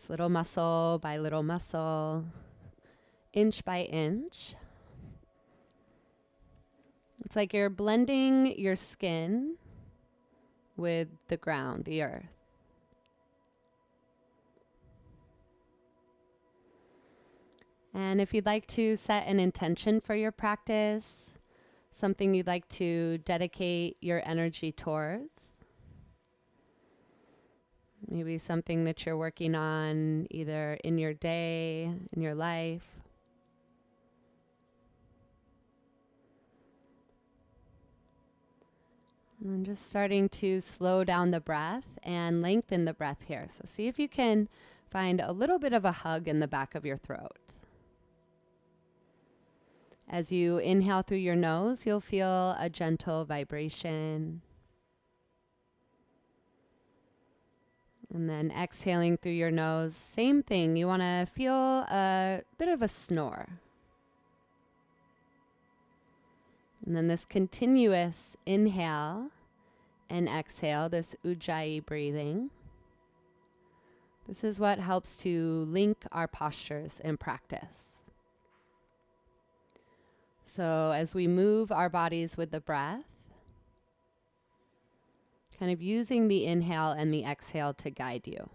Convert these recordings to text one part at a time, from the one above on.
Just little muscle by little muscle, inch by inch. It's like you're blending your skin with the ground, the earth. And if you'd like to set an intention for your practice, something you'd like to dedicate your energy towards, maybe something that you're working on either in your day, in your life. And then just starting to slow down the breath and lengthen the breath here. So see if you can find a little bit of a hug in the back of your throat. As you inhale through your nose, you'll feel a gentle vibration. And then exhaling through your nose, same thing. You want to feel a bit of a snore. And then this continuous inhale and exhale, this ujjayi breathing. This is what helps to link our postures in practice. So as we move our bodies with the breath, kind of using the inhale and the exhale to guide you.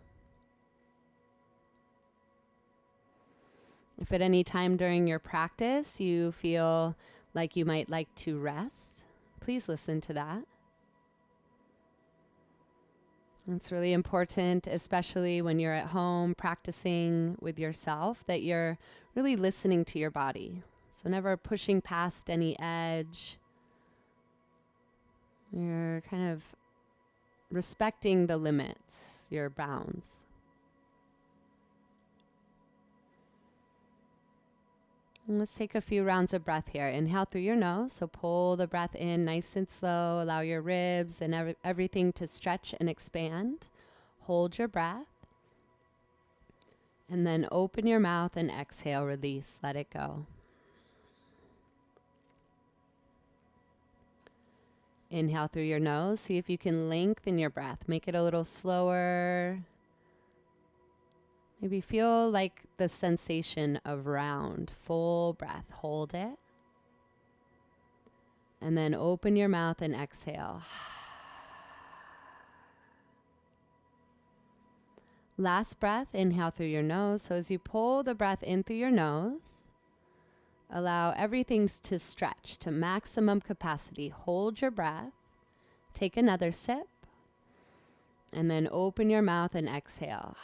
If at any time during your practice you feel like you might like to rest, please listen to that. It's really important, especially when you're at home practicing with yourself, that you're really listening to your body. So never pushing past any edge. You're kind of respecting the limits, your bounds. And let's take a few rounds of breath here. Inhale through your nose, so pull the breath in nice and slow. Allow your ribs and everything to stretch and expand. Hold your breath. And then open your mouth and exhale, release, let it go. Inhale through your nose. See if you can lengthen your breath. Make it a little slower. Maybe feel like the sensation of round. Full breath. Hold it. And then open your mouth and exhale. Last breath. Inhale through your nose. So as you pull the breath in through your nose, allow everything to stretch to maximum capacity. Hold your breath. Take another sip. And then open your mouth and exhale.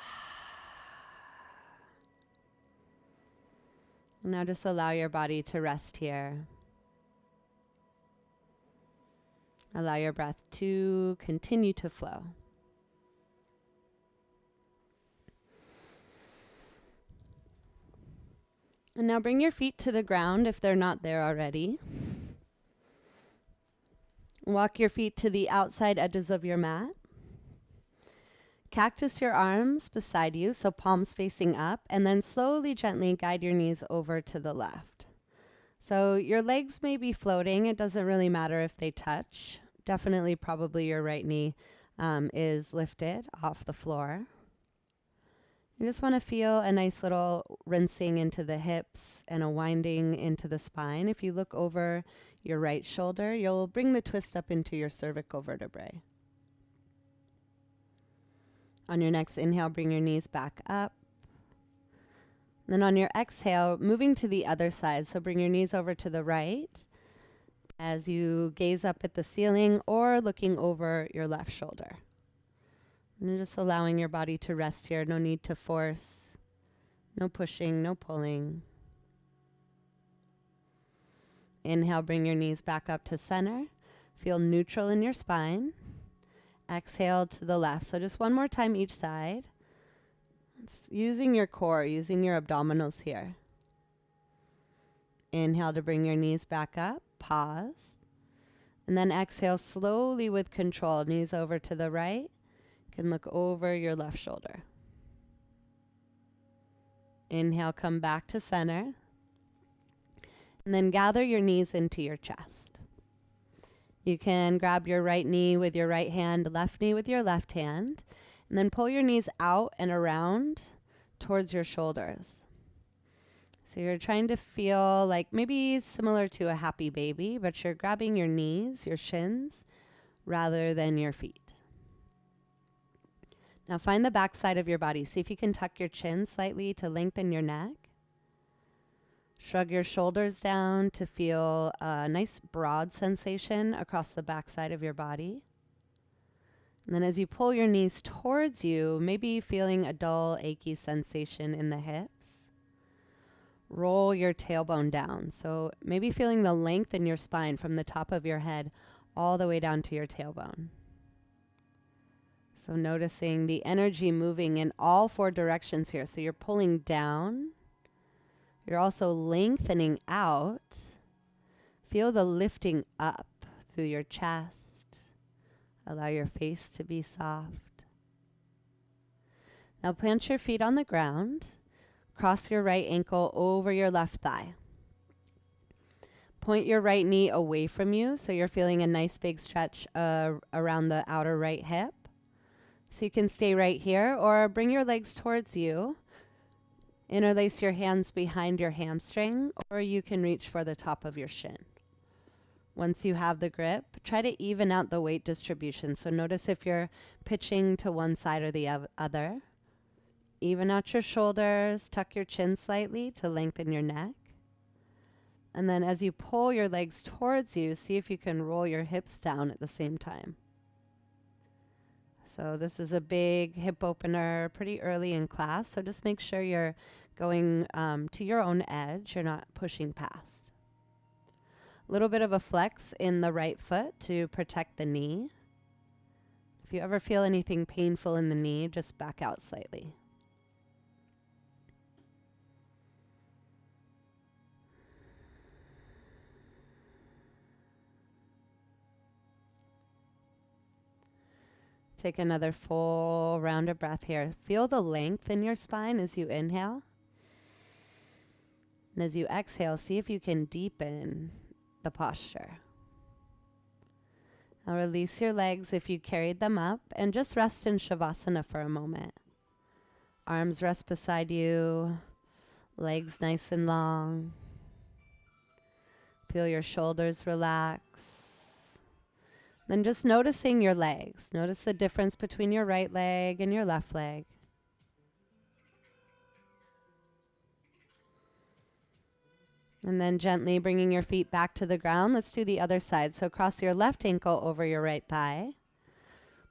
Now just allow your body to rest here. Allow your breath to continue to flow. And now bring your feet to the ground if they're not there already. Walk your feet to the outside edges of your mat. Cactus your arms beside you, so palms facing up, and then slowly, gently guide your knees over to the left. So your legs may be floating. It doesn't really matter if they touch. Definitely, probably your right knee is lifted off the floor. You just want to feel a nice little rinsing into the hips and a winding into the spine. If you look over your right shoulder, you'll bring the twist up into your cervical vertebrae. On your next inhale, bring your knees back up. Then on your exhale, moving to the other side. So bring your knees over to the right as you gaze up at the ceiling or looking over your left shoulder. And just allowing your body to rest here. No need to force. No pushing, no pulling. Inhale, bring your knees back up to center. Feel neutral in your spine. Exhale to the left. So just one more time each side. Just using your core, using your abdominals here. Inhale to bring your knees back up. Pause. And then exhale slowly with control. Knees over to the right. You can look over your left shoulder. Inhale, come back to center. And then gather your knees into your chest. You can grab your right knee with your right hand, left knee with your left hand, and then pull your knees out and around towards your shoulders. So you're trying to feel like maybe similar to a happy baby, but you're grabbing your knees, your shins, rather than your feet. Now find the back side of your body. See if you can tuck your chin slightly to lengthen your neck. Shrug your shoulders down to feel a nice broad sensation across the back side of your body. And then as you pull your knees towards you, maybe feeling a dull, achy sensation in the hips. Roll your tailbone down. So maybe feeling the length in your spine from the top of your head all the way down to your tailbone. So noticing the energy moving in all four directions here. So you're pulling down. You're also lengthening out. Feel the lifting up through your chest. Allow your face to be soft. Now plant your feet on the ground. Cross your right ankle over your left thigh. Point your right knee away from you so you're feeling a nice big stretch around the outer right hip. So you can stay right here or bring your legs towards you. Interlace your hands behind your hamstring, or you can reach for the top of your shin. Once you have the grip, try to even out the weight distribution. So notice if you're pitching to one side or the other. Even out your shoulders, tuck your chin slightly to lengthen your neck. And then as you pull your legs towards you, see if you can roll your hips down at the same time. So this is a big hip opener pretty early in class. So just make sure you're going to your own edge. You're not pushing past. A little bit of a flex in the right foot to protect the knee. If you ever feel anything painful in the knee, just back out slightly. Take another full round of breath here. Feel the length in your spine as you inhale. And as you exhale, see if you can deepen the posture. Now release your legs if you carried them up and just rest in Shavasana for a moment. Arms rest beside you, legs nice and long. Feel your shoulders relax. Then just noticing your legs. Notice the difference between your right leg and your left leg. And then gently bringing your feet back to the ground. Let's do the other side. So cross your left ankle over your right thigh.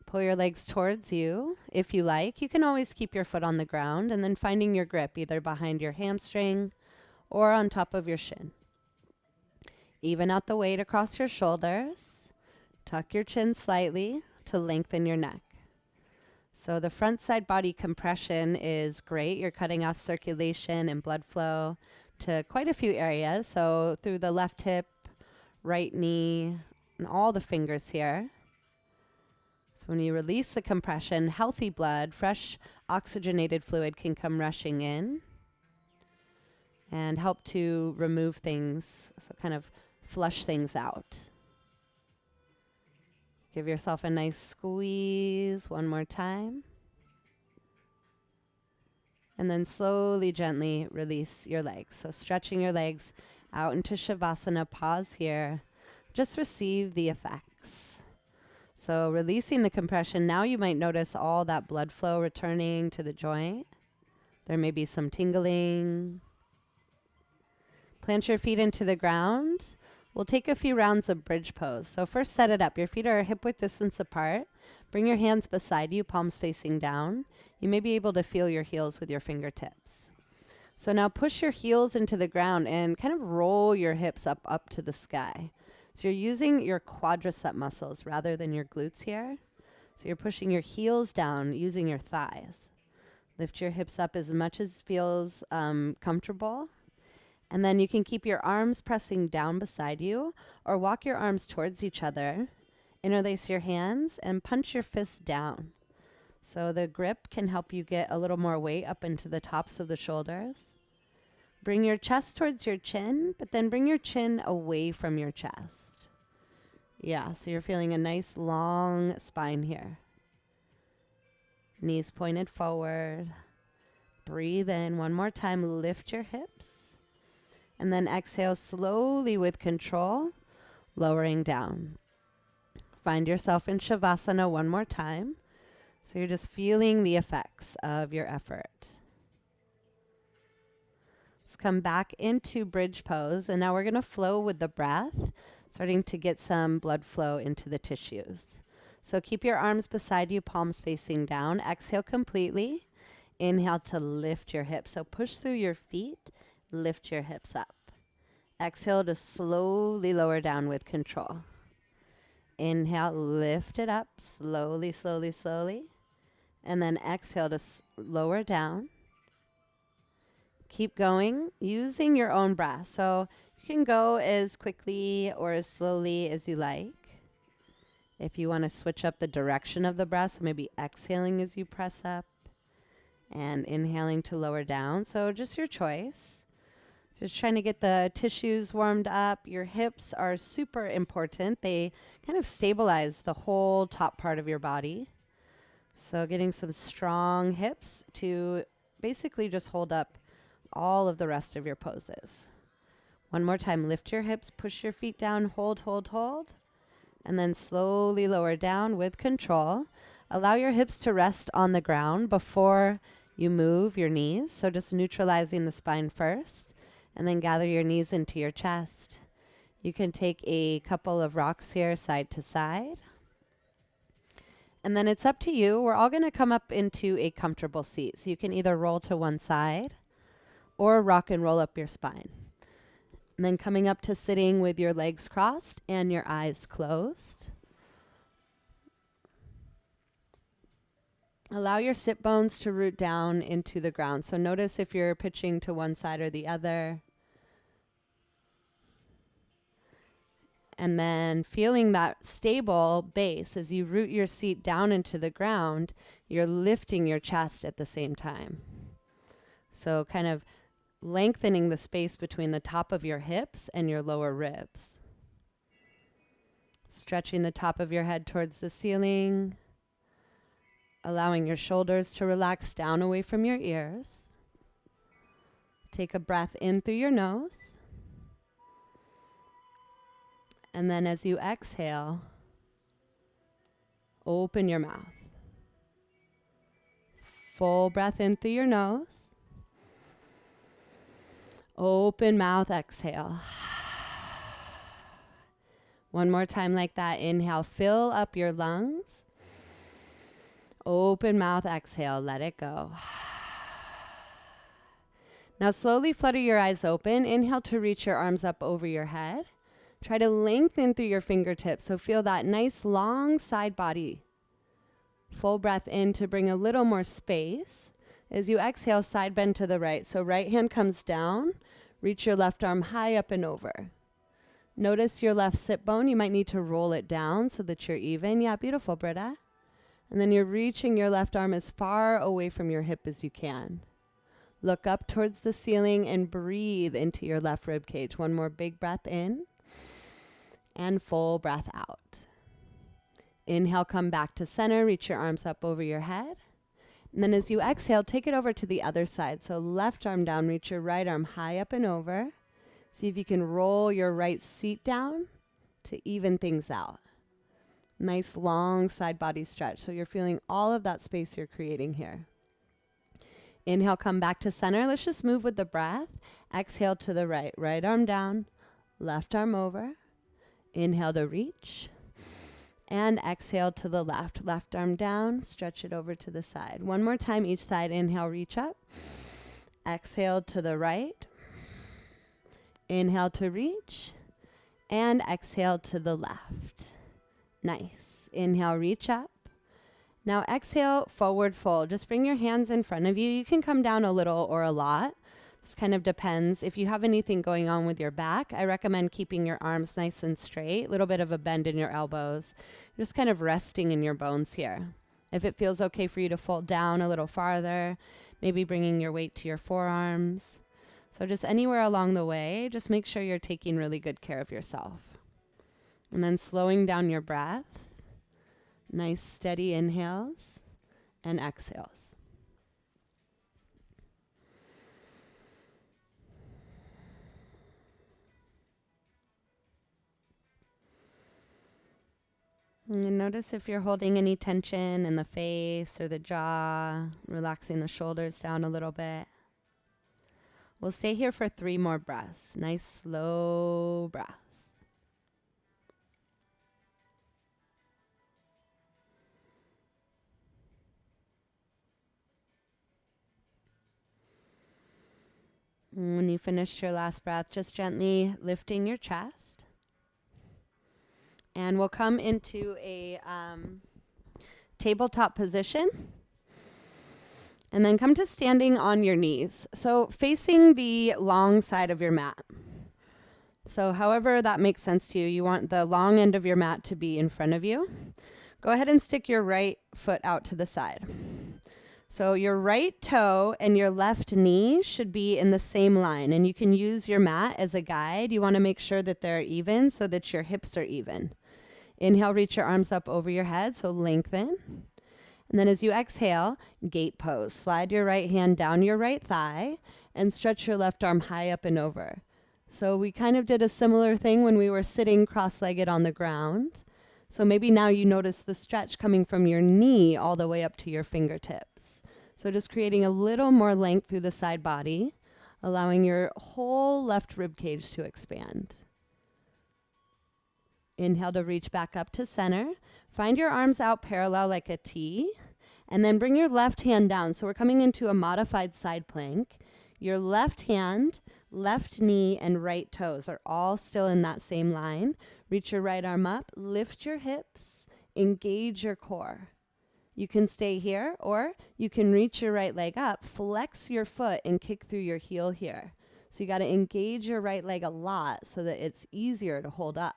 Pull your legs towards you if you like. You can always keep your foot on the ground and then finding your grip either behind your hamstring or on top of your shin. Even out the weight across your shoulders. Tuck your chin slightly to lengthen your neck. So the front side body compression is great. You're cutting off circulation and blood flow to quite a few areas. So through the left hip, right knee, and all the fingers here. So when you release the compression, healthy blood, fresh oxygenated fluid can come rushing in and help to remove things, so kind of flush things out. Give yourself a nice squeeze one more time. And then slowly, gently release your legs. So stretching your legs out into Shavasana. Pause here. Just receive the effects. So releasing the compression. Now you might notice all that blood flow returning to the joint. There may be some tingling. Plant your feet into the ground. We'll take a few rounds of bridge pose. So first set it up. Your feet are hip width distance apart. Bring your hands beside you, palms facing down. You may be able to feel your heels with your fingertips. So now push your heels into the ground and kind of roll your hips up to the sky. So you're using your quadricep muscles rather than your glutes here. So you're pushing your heels down using your thighs. Lift your hips up as much as feels comfortable. And then you can keep your arms pressing down beside you or walk your arms towards each other. Interlace your hands and punch your fists down. So the grip can help you get a little more weight up into the tops of the shoulders. Bring your chest towards your chin, but then bring your chin away from your chest. Yeah, so you're feeling a nice long spine here. Knees pointed forward. Breathe in. One more time. Lift your hips. And then exhale slowly with control, lowering down. Find yourself in Shavasana one more time. So you're just feeling the effects of your effort. Let's come back into bridge pose. And now we're going to flow with the breath, starting to get some blood flow into the tissues. So keep your arms beside you, palms facing down. Exhale completely. Inhale to lift your hips. So push through your feet, lift your hips up. Exhale to slowly lower down with control. Inhale, lift it up, slowly, slowly, slowly. And then exhale to lower down. Keep going using your own breath. So you can go as quickly or as slowly as you like. If you want to switch up the direction of the breath, so maybe exhaling as you press up and inhaling to lower down. So just your choice. Just trying to get the tissues warmed up. Your hips are super important. They kind of stabilize the whole top part of your body. So getting some strong hips to basically just hold up all of the rest of your poses. One more time, lift your hips, push your feet down, hold, hold, hold. And then slowly lower down with control. Allow your hips to rest on the ground before you move your knees. So just neutralizing the spine first. And then gather your knees into your chest. You can take a couple of rocks here side to side. And then it's up to you. We're all going to come up into a comfortable seat. So you can either roll to one side or rock and roll up your spine. And then coming up to sitting with your legs crossed and your eyes closed. Allow your sit bones to root down into the ground. So notice if you're pitching to one side or the other. And then feeling that stable base as you root your seat down into the ground, you're lifting your chest at the same time. So kind of lengthening the space between the top of your hips and your lower ribs. Stretching the top of your head towards the ceiling. Allowing your shoulders to relax down away from your ears. Take a breath in through your nose. And then as you exhale, open your mouth. Full breath in through your nose. Open mouth, exhale. One more time like that. Inhale, fill up your lungs. Open mouth, exhale, let it go. Now slowly flutter your eyes open. Inhale to reach your arms up over your head. Try to lengthen through your fingertips. So feel that nice long side body. Full breath in to bring a little more space. As you exhale, side bend to the right. So right hand comes down. Reach your left arm high up and over. Notice your left sit bone. You might need to roll it down so that you're even. Yeah, beautiful, Britta. And then you're reaching your left arm as far away from your hip as you can. Look up towards the ceiling and breathe into your left rib cage. One more big breath in. And full breath out. Inhale, come back to center. Reach your arms up over your head. And then as you exhale, take it over to the other side. So left arm down, reach your right arm high up and over. See if you can roll your right seat down to even things out. Nice long side body stretch. So you're feeling all of that space you're creating here. Inhale, come back to center. Let's just move with the breath. Exhale to the right. Right arm down, left arm over. Inhale to reach. And exhale to the left. Left arm down, stretch it over to the side. One more time each side. Inhale, reach up. Exhale to the right. Inhale to reach. And exhale to the left. Nice. Inhale, reach up. Now exhale, forward fold. Just bring your hands in front of you. You can come down a little or a lot. This kind of depends. If you have anything going on with your back, I recommend keeping your arms nice and straight. A little bit of a bend in your elbows. Just kind of resting in your bones here. If it feels okay for you to fold down a little farther, maybe bringing your weight to your forearms. So just anywhere along the way, just make sure you're taking really good care of yourself. And then slowing down your breath. Nice steady inhales and exhales. And notice if you're holding any tension in the face or the jaw, relaxing the shoulders down a little bit. We'll stay here for 3 more breaths. Nice, slow breaths. And when you finished your last breath, just gently lifting your chest. And we'll come into a tabletop position. And then come to standing on your knees. So facing the long side of your mat. So however that makes sense to you, you want the long end of your mat to be in front of you. Go ahead and stick your right foot out to the side. So your right toe and your left knee should be in the same line. And you can use your mat as a guide. You want to make sure that they're even so that your hips are even. Inhale, reach your arms up over your head, so lengthen. And then as you exhale, gate pose. Slide your right hand down your right thigh and stretch your left arm high up and over. So we kind of did a similar thing when we were sitting cross-legged on the ground. So maybe now you notice the stretch coming from your knee all the way up to your fingertips. So just creating a little more length through the side body, allowing your whole left rib cage to expand. Inhale to reach back up to center. Find your arms out parallel like a T, and then bring your left hand down. So we're coming into a modified side plank. Your left hand, left knee, and right toes are all still in that same line. Reach your right arm up, lift your hips, engage your core. You can stay here, or you can reach your right leg up, flex your foot, and kick through your heel here. So you got to engage your right leg a lot so that it's easier to hold up.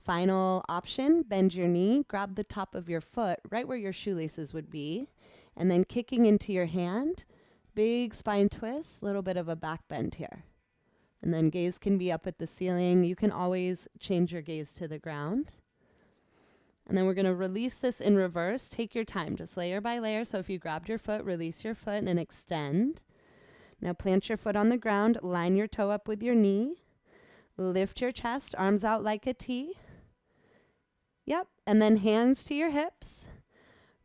Final option, bend your knee, grab the top of your foot right where your shoelaces would be, and then kicking into your hand, big spine twist, little bit of a back bend here. And then gaze can be up at the ceiling. You can always change your gaze to the ground. And then we're going to release this in reverse. Take your time, just layer by layer. So if you grabbed your foot, release your foot and extend. Now plant your foot on the ground, line your toe up with your knee, lift your chest, arms out like a T. Yep, and then hands to your hips.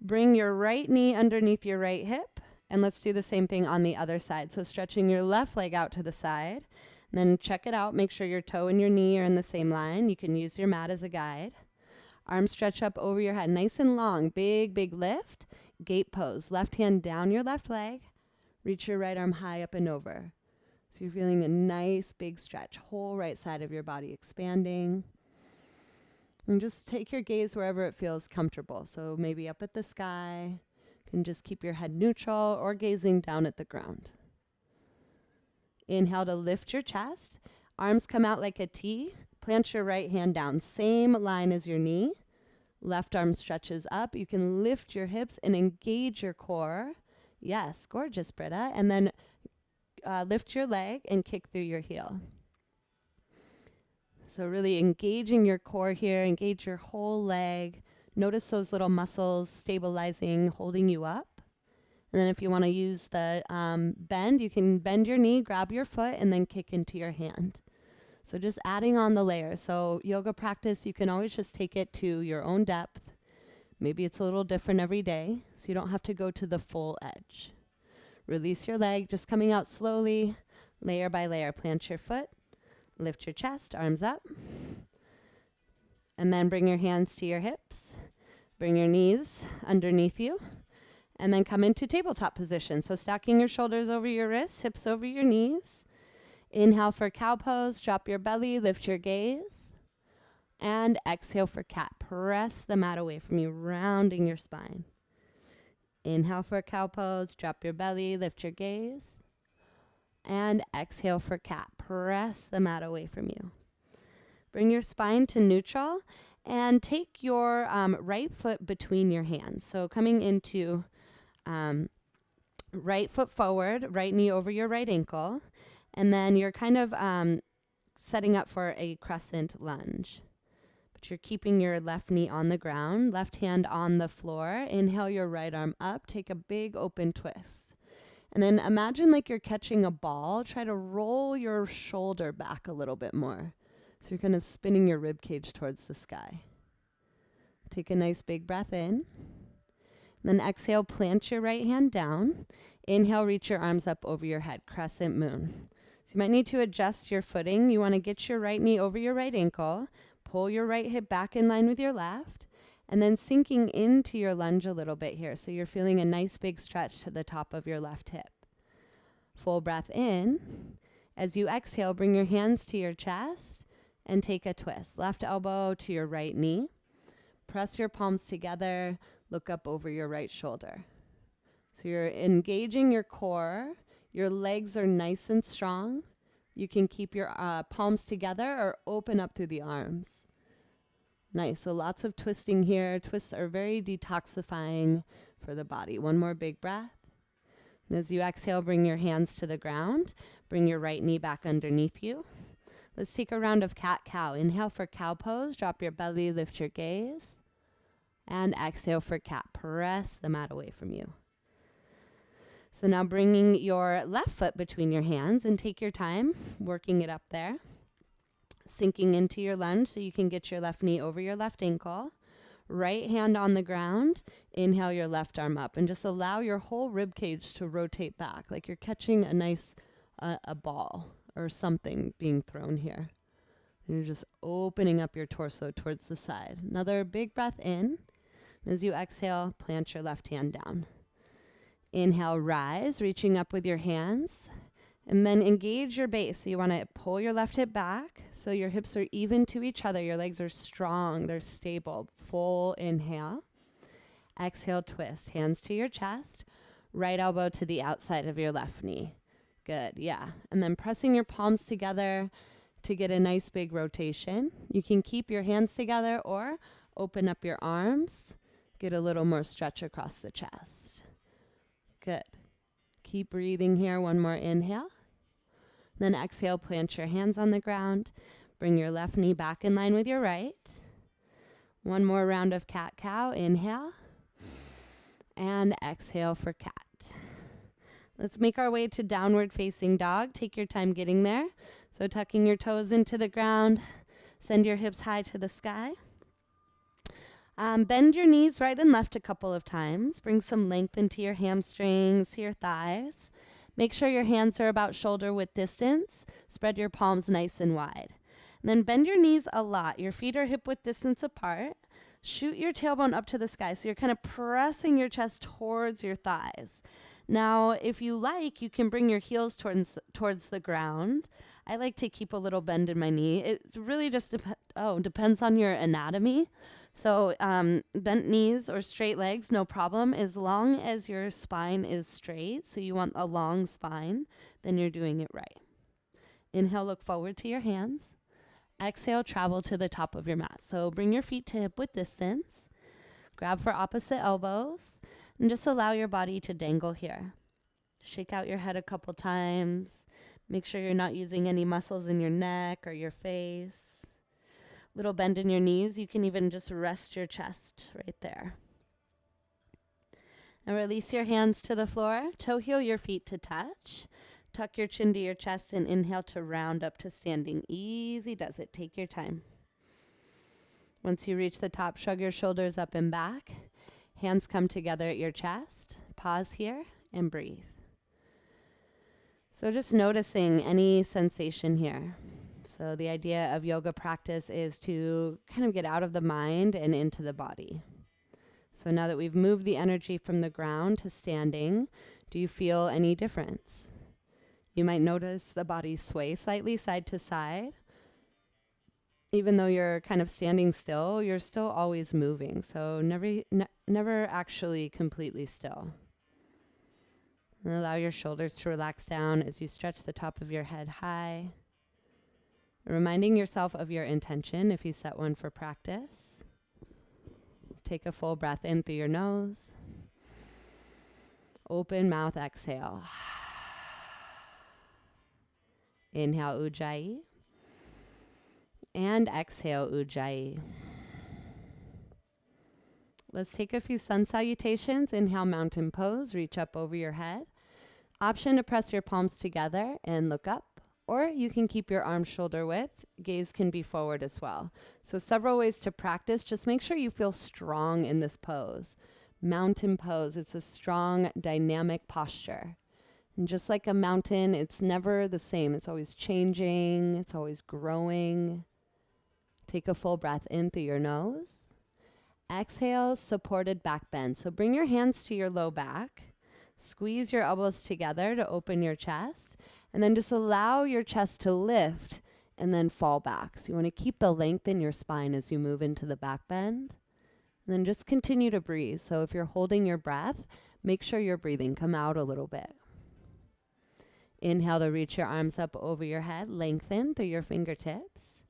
Bring your right knee underneath your right hip, and let's do the same thing on the other side. So stretching your left leg out to the side, and then check it out. Make sure your toe and your knee are in the same line. You can use your mat as a guide. Arms stretch up over your head, nice and long. Big, big lift. Gate pose. Left hand down your left leg. Reach your right arm high up and over. So you're feeling a nice big stretch. Whole right side of your body expanding. And just take your gaze wherever it feels comfortable. So maybe up at the sky. You can just keep your head neutral or gazing down at the ground. Inhale to lift your chest. Arms come out like a T. Plant your right hand down. Same line as your knee. Left arm stretches up. You can lift your hips and engage your core. Yes, gorgeous, Britta. And then lift your leg and kick through your heel. So really engaging your core here, engage your whole leg. Notice those little muscles stabilizing, holding you up. And then if you want to use the bend, you can bend your knee, grab your foot, and then kick into your hand. So just adding on the layers. So yoga practice, you can always just take it to your own depth. Maybe it's a little different every day, so you don't have to go to the full edge. Release your leg, just coming out slowly, layer by layer. Plant your foot. Lift your chest, arms up. And then bring your hands to your hips. Bring your knees underneath you. And then come into tabletop position. So stacking your shoulders over your wrists, hips over your knees. Inhale for cow pose. Drop your belly, lift your gaze. And exhale for cat. Press the mat away from you, rounding your spine. Inhale for cow pose. Drop your belly, lift your gaze. And exhale for cat. Press the mat away from you. Bring your spine to neutral and take your right foot between your hands. So coming into right foot forward, right knee over your right ankle. And then you're kind of setting up for a crescent lunge. But you're keeping your left knee on the ground, left hand on the floor. Inhale your right arm up. Take a big open twist. And then imagine like you're catching a ball. Try to roll your shoulder back a little bit more. So you're kind of spinning your rib cage towards the sky. Take a nice big breath in. Then exhale, plant your right hand down. Inhale, reach your arms up over your head, crescent moon. So you might need to adjust your footing. You want to get your right knee over your right ankle, pull your right hip back in line with your left, and then sinking into your lunge a little bit here. So you're feeling a nice big stretch to the top of your left hip. Full breath in. As you exhale, bring your hands to your chest and take a twist. Left elbow to your right knee. Press your palms together. Look up over your right shoulder. So you're engaging your core. Your legs are nice and strong. You can keep your palms together or open up through the arms. Nice. So lots of twisting here. Twists are very detoxifying for the body. One more big breath. And as you exhale, bring your hands to the ground. Bring your right knee back underneath you. Let's take a round of cat-cow. Inhale for cow pose. Drop your belly, lift your gaze. And exhale for cat. Press the mat away from you. So now bringing your left foot between your hands and take your time working it up there. Sinking into your lunge so you can get your left knee over your left ankle. Right hand on the ground. Inhale your left arm up and just allow your whole rib cage to rotate back like you're catching a nice a ball or something being thrown here. And you're just opening up your torso towards the side. Another big breath in. As you exhale, plant your left hand down. Inhale, rise, reaching up with your hands. And then engage your base. So you want to pull your left hip back so your hips are even to each other. Your legs are strong. They're stable. Full inhale. Exhale, twist. Hands to your chest. Right elbow to the outside of your left knee. Good, yeah. And then pressing your palms together to get a nice big rotation. You can keep your hands together or open up your arms. Get a little more stretch across the chest. Good. Keep breathing here. One more inhale. Then exhale, plant your hands on the ground. Bring your left knee back in line with your right. One more round of cat-cow. Inhale. And exhale for cat. Let's make our way to downward facing dog. Take your time getting there. So tucking your toes into the ground. Send your hips high to the sky. Bend your knees right and left a couple of times. Bring some length into your hamstrings, to your thighs. Make sure your hands are about shoulder width distance. Spread your palms nice and wide. And then bend your knees a lot. Your feet are hip width distance apart. Shoot your tailbone up to the sky. So you're kind of pressing your chest towards your thighs. Now, if you like, you can bring your heels towards the ground. I like to keep a little bend in my knee. It really just depends on your anatomy. So bent knees or straight legs, no problem, as long as your spine is straight. So you want a long spine, then you're doing it right. Inhale, look forward to your hands. Exhale, travel to the top of your mat. So bring your feet to hip width distance. Grab for opposite elbows and just allow your body to dangle here. Shake out your head a couple times. Make sure you're not using any muscles in your neck or your face. Little bend in your knees. You can even just rest your chest right there. And release your hands to the floor. Toe heel your feet to touch. Tuck your chin to your chest and inhale to round up to standing. Easy does it. Take your time. Once you reach the top, shrug your shoulders up and back. Hands come together at your chest. Pause here and breathe. So just noticing any sensation here. So the idea of yoga practice is to kind of get out of the mind and into the body. So now that we've moved the energy from the ground to standing, do you feel any difference? You might notice the body sway slightly side to side. Even though you're kind of standing still, you're still always moving. So never actually completely still. And allow your shoulders to relax down as you stretch the top of your head high. Reminding yourself of your intention if you set one for practice. Take a full breath in through your nose. Open mouth, exhale. Inhale, Ujjayi. And exhale, Ujjayi. Let's take a few sun salutations. Inhale, mountain pose. Reach up over your head. Option to press your palms together and look up, or you can keep your arms shoulder width. Gaze can be forward as well. So several ways to practice. Just make sure you feel strong in this pose. Mountain pose, it's a strong, dynamic posture. And just like a mountain, it's never the same. It's always changing. It's always growing. Take a full breath in through your nose. Exhale, supported back bend. So bring your hands to your low back. Squeeze your elbows together to open your chest. And then just allow your chest to lift and then fall back. So you want to keep the length in your spine as you move into the back bend. And then just continue to breathe. So if you're holding your breath, make sure you're breathing. Come out a little bit. Inhale to reach your arms up over your head. Lengthen through your fingertips.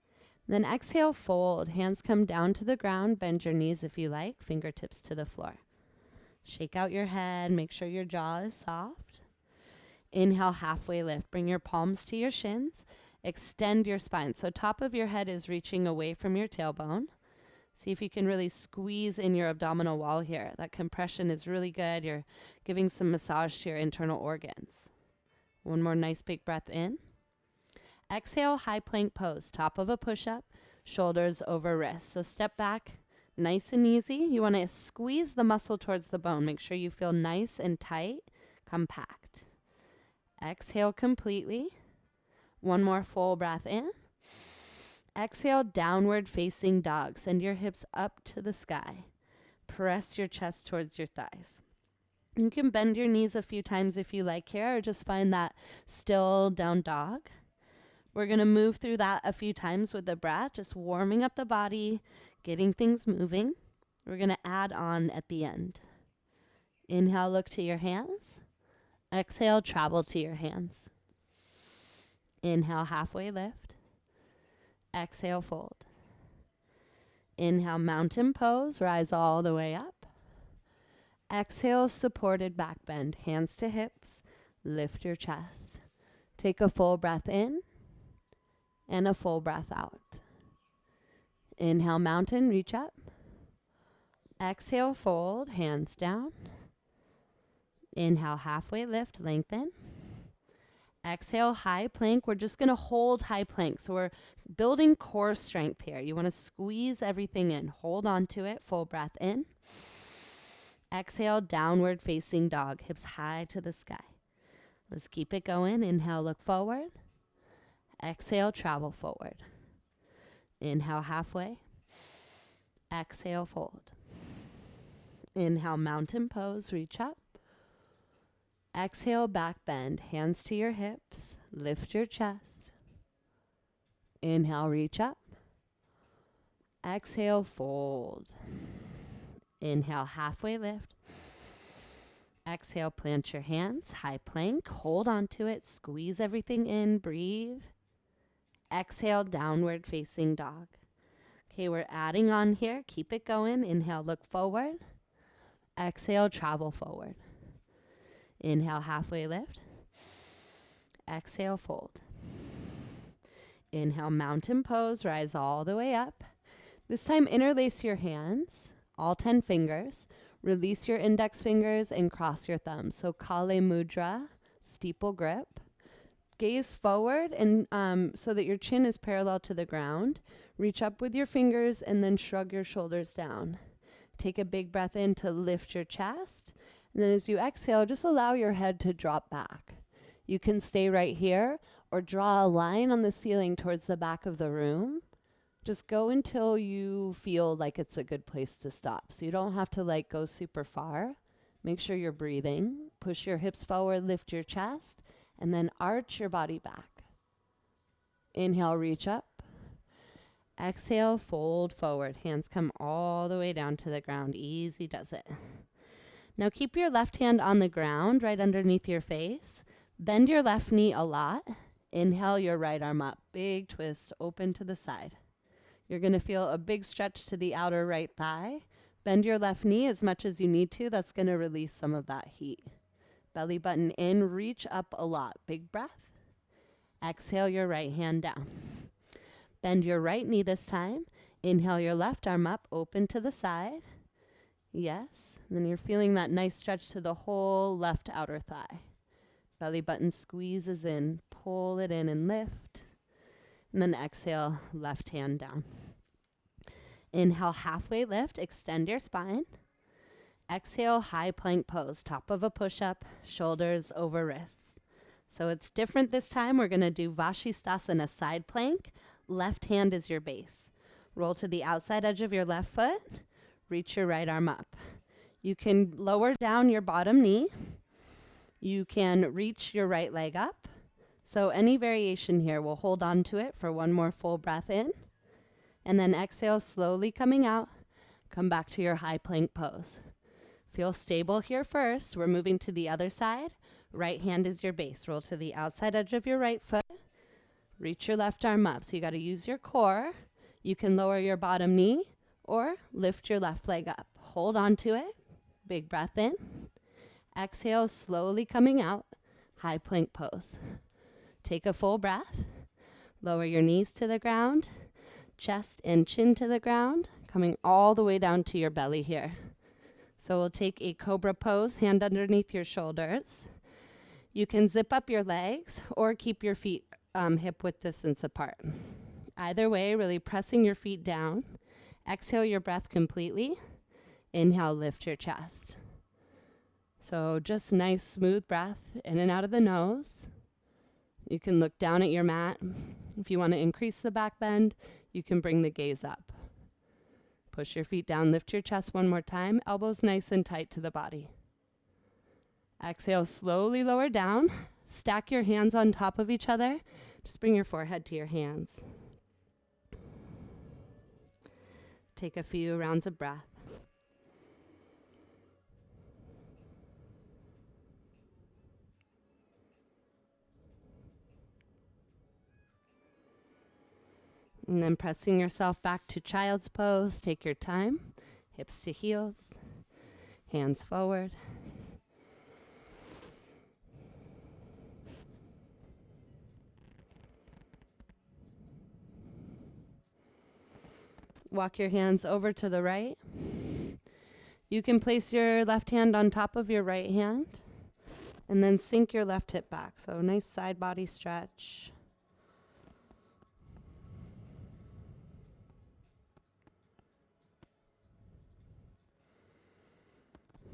Then exhale, fold. Hands come down to the ground. Bend your knees if you like. Fingertips to the floor. Shake out your head. Make sure your jaw is soft. Inhale, halfway lift. Bring your palms to your shins. Extend your spine. So top of your head is reaching away from your tailbone. See if you can really squeeze in your abdominal wall here. That compression is really good. You're giving some massage to your internal organs. One more nice big breath in. Exhale, high plank pose. Top of a push-up, shoulders over wrists. So step back, nice and easy. You want to squeeze the muscle towards the bone. Make sure you feel nice and tight, compact. Exhale completely. One more full breath in. Exhale, downward facing dog. Send your hips up to the sky. Press your chest towards your thighs. You can bend your knees a few times if you like here, or just find that still down dog. We're going to move through that a few times with the breath, just warming up the body, getting things moving. We're going to add on at the end. Inhale, look to your hands. Exhale, travel to your hands. Inhale, halfway lift. Exhale, fold. Inhale, mountain pose, rise all the way up. Exhale, supported back bend, hands to hips, lift your chest. Take a full breath in and a full breath out. Inhale, mountain, reach up. Exhale, fold, hands down. Inhale, halfway lift, lengthen. Exhale, high plank. We're just going to hold high plank. So we're building core strength here. You want to squeeze everything in. Hold on to it. Full breath in. Exhale, downward facing dog. Hips high to the sky. Let's keep it going. Inhale, look forward. Exhale, travel forward. Inhale, halfway. Exhale, fold. Inhale, mountain pose. Reach up. Exhale, back bend. Hands to your hips. Lift your chest. Inhale, reach up. Exhale, fold. Inhale, halfway lift. Exhale, plant your hands. High plank. Hold on to it. Squeeze everything in. Breathe. Exhale, downward facing dog. Okay, we're adding on here. Keep it going. Inhale, look forward. Exhale, travel forward. Inhale, halfway lift. Exhale, fold. Inhale, mountain pose. Rise all the way up. This time, interlace your hands, all 10 fingers. Release your index fingers and cross your thumbs. So Kale Mudra, steeple grip. Gaze forward and so that your chin is parallel to the ground. Reach up with your fingers and then shrug your shoulders down. Take a big breath in to lift your chest. And then as you exhale, just allow your head to drop back. You can stay right here or draw a line on the ceiling towards the back of the room. Just go until you feel like it's a good place to stop. So you don't have to go super far. Make sure you're breathing. Push your hips forward, lift your chest, and then arch your body back. Inhale, reach up. Exhale, fold forward. Hands come all the way down to the ground. Easy does it. Now keep your left hand on the ground right underneath your face. Bend your left knee a lot. Inhale your right arm up. Big twist, open to the side. You're going to feel a big stretch to the outer right thigh. Bend your left knee as much as you need to. That's going to release some of that heat. Belly button in, reach up a lot. Big breath. Exhale your right hand down. Bend your right knee this time. Inhale your left arm up, open to the side. Yes. And then you're feeling that nice stretch to the whole left outer thigh. Belly button squeezes in. Pull it in and lift. And then exhale, left hand down. Inhale, halfway lift. Extend your spine. Exhale, high plank pose. Top of a push-up, shoulders over wrists. So it's different this time. We're going to do Vashisthasana side plank. Left hand is your base. Roll to the outside edge of your left foot. Reach your right arm up. You can lower down your bottom knee. You can reach your right leg up. So any variation here, we'll hold on to it for one more full breath in. And then exhale, slowly coming out. Come back to your high plank pose. Feel stable here first. We're moving to the other side. Right hand is your base. Roll to the outside edge of your right foot. Reach your left arm up. So you got to use your core. You can lower your bottom knee or lift your left leg up. Hold on to it. Big breath in. Exhale, slowly coming out. High plank pose. Take a full breath. Lower your knees to the ground. Chest and chin to the ground. Coming all the way down to your belly here. So we'll take a cobra pose, hand underneath your shoulders. You can zip up your legs or keep your feet hip width distance apart. Either way, really pressing your feet down. Exhale your breath completely. Inhale, lift your chest. So just nice, smooth breath in and out of the nose. You can look down at your mat. If you want to increase the back bend, you can bring the gaze up. Push your feet down, lift your chest one more time. Elbows nice and tight to the body. Exhale, slowly lower down. Stack your hands on top of each other. Just bring your forehead to your hands. Take a few rounds of breath. And then pressing yourself back to child's pose. Take your time. Hips to heels. Hands forward. Walk your hands over to the right. You can place your left hand on top of your right hand and then sink your left hip back. So nice side body stretch.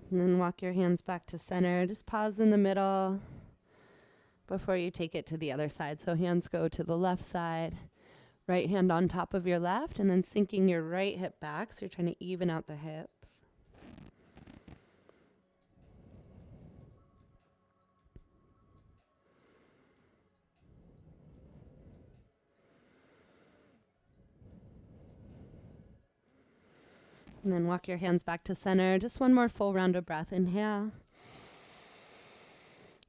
And then walk your hands back to center. Just pause in the middle before you take it to the other side. So hands go to the left side. Right hand on top of your left, and then sinking your right hip back. So you're trying to even out the hips. And then walk your hands back to center. Just one more full round of breath. Inhale.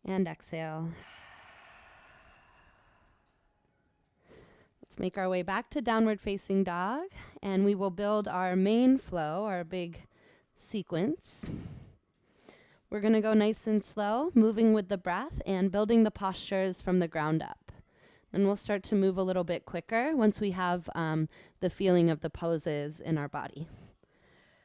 And exhale. Let's make our way back to downward facing dog, and we will build our main flow, our big sequence. We're going to go nice and slow, moving with the breath and building the postures from the ground up. And we'll start to move a little bit quicker once we have the feeling of the poses in our body.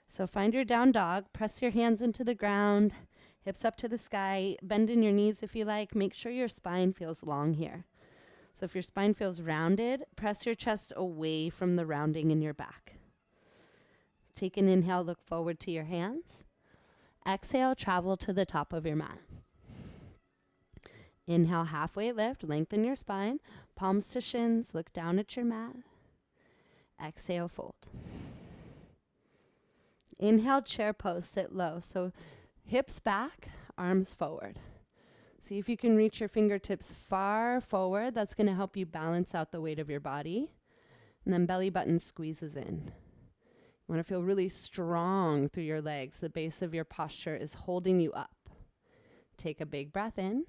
So find your down dog, press your hands into the ground, hips up to the sky, bend in your knees if you like. Make sure your spine feels long here. So if your spine feels rounded, press your chest away from the rounding in your back. Take an inhale, look forward to your hands. Exhale, travel to the top of your mat. Inhale, halfway lift, lengthen your spine. Palms to shins, look down at your mat. Exhale, fold. Inhale, chair pose, sit low. So hips back, arms forward. See if you can reach your fingertips far forward. That's going to help you balance out the weight of your body. And then belly button squeezes in. You want to feel really strong through your legs. The base of your posture is holding you up. Take a big breath in.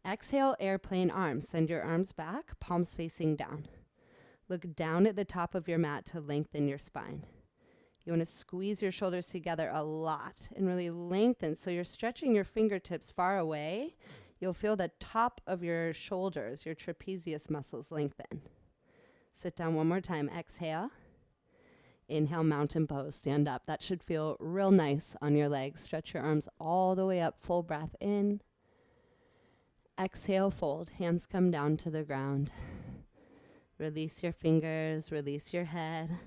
Exhale, airplane arms. Send your arms back, palms facing down. Look down at the top of your mat to lengthen your spine. You want to squeeze your shoulders together a lot and really lengthen. So you're stretching your fingertips far away. You'll feel the top of your shoulders, your trapezius muscles lengthen. Sit down one more time. Exhale. Inhale, mountain pose. Stand up. That should feel real nice on your legs. Stretch your arms all the way up. Full breath in. Exhale, fold. Hands come down to the ground. Release your fingers, release your head.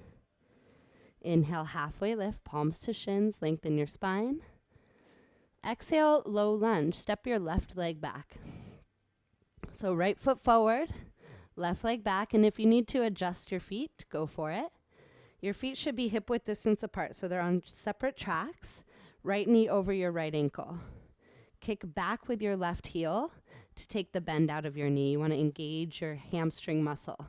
Inhale, halfway lift, palms to shins, lengthen your spine. Exhale, low lunge. Step your left leg back. So right foot forward, left leg back, and if you need to adjust your feet, go for it. Your feet should be hip width distance apart, so they're on separate tracks. Right knee over your right ankle. Kick back with your left heel to take the bend out of your knee. You want to engage your hamstring muscle.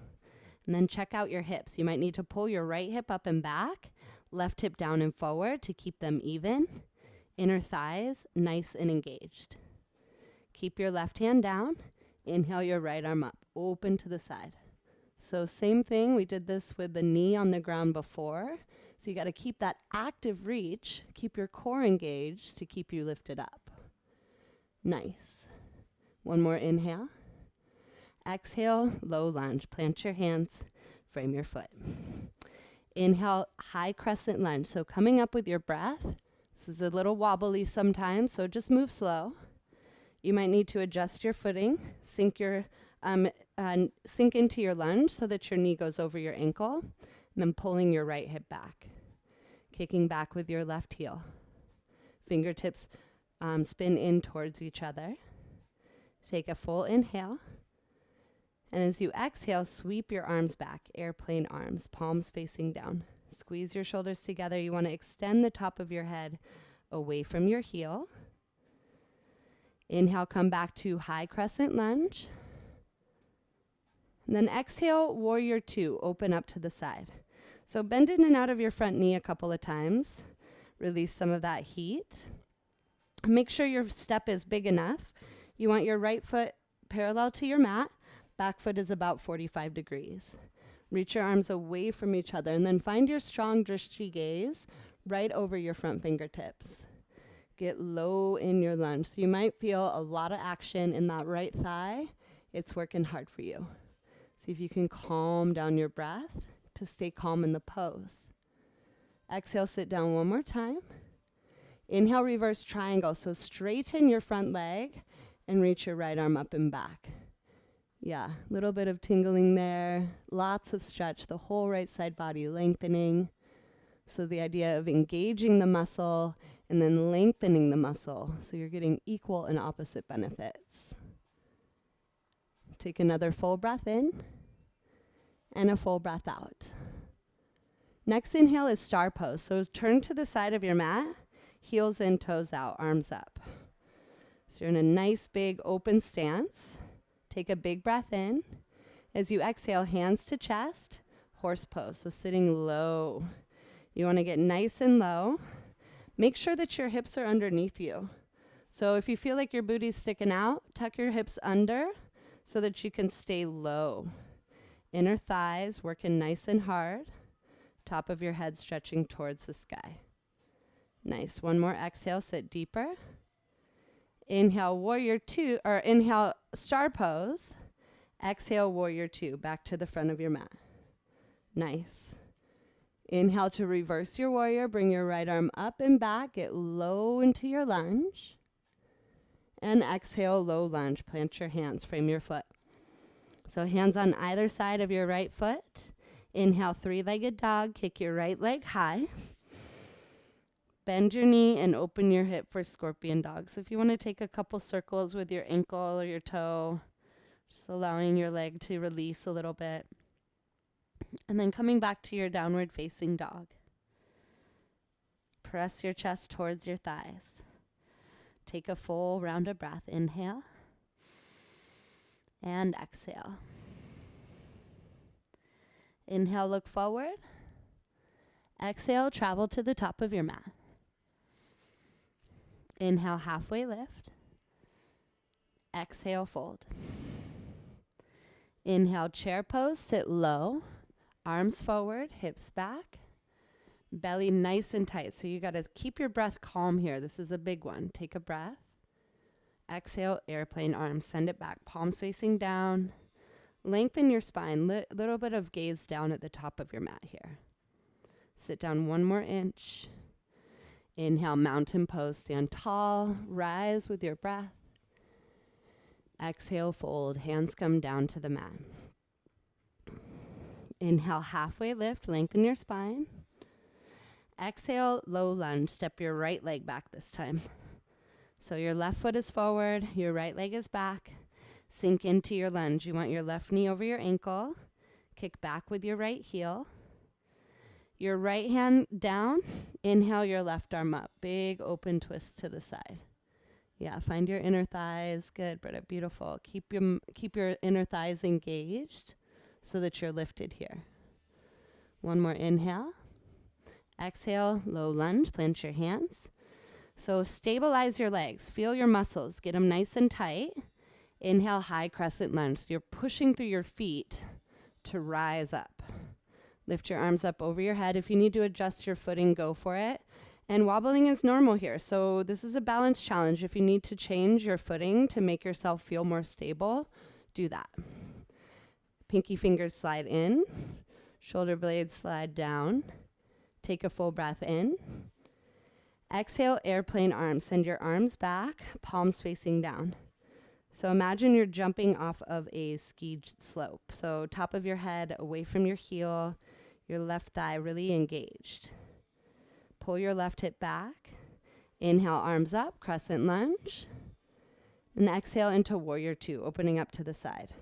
And then check out your hips. You might need to pull your right hip up and back, left hip down and forward to keep them even. Inner thighs nice and engaged. Keep your left hand down. Inhale your right arm up, open to the side. So same thing, we did this with the knee on the ground before. So you got to keep that active reach, keep your core engaged to keep you lifted up. Nice. One more inhale. Exhale, low lunge. Plant your hands, frame your foot. Inhale, high crescent lunge. So coming up with your breath. This is a little wobbly sometimes, so just move slow. You might need to adjust your footing, sink into your lunge so that your knee goes over your ankle, and then pulling your right hip back. Kicking back with your left heel. Fingertips spin in towards each other. Take a full inhale. And as you exhale, sweep your arms back, airplane arms, palms facing down. Squeeze your shoulders together. You want to extend the top of your head away from your heel. Inhale, come back to high crescent lunge. And then exhale, warrior two, open up to the side. So bend in and out of your front knee a couple of times. Release some of that heat. Make sure your step is big enough. You want your right foot parallel to your mat. Back foot is about 45 degrees. Reach your arms away from each other and then find your strong drishti gaze right over your front fingertips. Get low in your lunge. So you might feel a lot of action in that right thigh. It's working hard for you. See if you can calm down your breath to stay calm in the pose. Exhale, sit down one more time. Inhale, reverse triangle. So straighten your front leg and reach your right arm up and back. Yeah, a little bit of tingling there. Lots of stretch, the whole right side body lengthening. So the idea of engaging the muscle and then lengthening the muscle. So you're getting equal and opposite benefits. Take another full breath in and a full breath out. Next inhale is star pose. So turn to the side of your mat, heels in, toes out, arms up. So you're in a nice big open stance. Take a big breath in. As you exhale, hands to chest, horse pose. So sitting low. You want to get nice and low. Make sure that your hips are underneath you. So if you feel like your booty's sticking out, tuck your hips under so that you can stay low. Inner thighs working nice and hard. Top of your head stretching towards the sky. Nice. One more exhale, sit deeper. Inhale, warrior two, or inhale, star pose. Exhale, warrior two, back to the front of your mat. Nice. Inhale to reverse your warrior. Bring your right arm up and back. Get low into your lunge. And exhale, low lunge. Plant your hands, frame your foot. So hands on either side of your right foot. Inhale, three-legged dog. Kick your right leg high. Bend your knee and open your hip for scorpion dog. So if you want to take a couple circles with your ankle or your toe, just allowing your leg to release a little bit. And then coming back to your downward facing dog. Press your chest towards your thighs. Take a full round of breath. Inhale. And exhale. Inhale, look forward. Exhale, travel to the top of your mat. Inhale, halfway lift. Exhale, fold. Inhale, chair pose, sit low. Arms forward, hips back. Belly nice and tight. So you got to keep your breath calm here. This is a big one. Take a breath. Exhale, airplane arms. Send it back. Palms facing down. Lengthen your spine. Little bit of gaze down at the top of your mat here. Sit down one more inch. Inhale, mountain pose. Stand tall. Rise with your breath. Exhale, fold. Hands come down to the mat. Inhale, halfway lift. Lengthen your spine. Exhale, low lunge. Step your right leg back this time. So your left foot is forward. Your right leg is back. Sink into your lunge. You want your left knee over your ankle. Kick back with your right heel. Your right hand down. Inhale your left arm up. Big open twist to the side. Yeah, find your inner thighs. Good, Britta, beautiful. Keep your inner thighs engaged so that you're lifted here. One more inhale. Exhale, low lunge, plant your hands. So stabilize your legs. Feel your muscles. Get them nice and tight. Inhale, high crescent lunge. So you're pushing through your feet to rise up. Lift your arms up over your head. If you need to adjust your footing, go for it. And wobbling is normal here. So this is a balance challenge. If you need to change your footing to make yourself feel more stable, do that. Pinky fingers slide in. Shoulder blades slide down. Take a full breath in. Exhale, airplane arms. Send your arms back, palms facing down. So imagine you're jumping off of a ski slope. So top of your head away from your heel, your left thigh really engaged. Pull your left hip back. Inhale, arms up, crescent lunge. And exhale into warrior two, opening up to the side.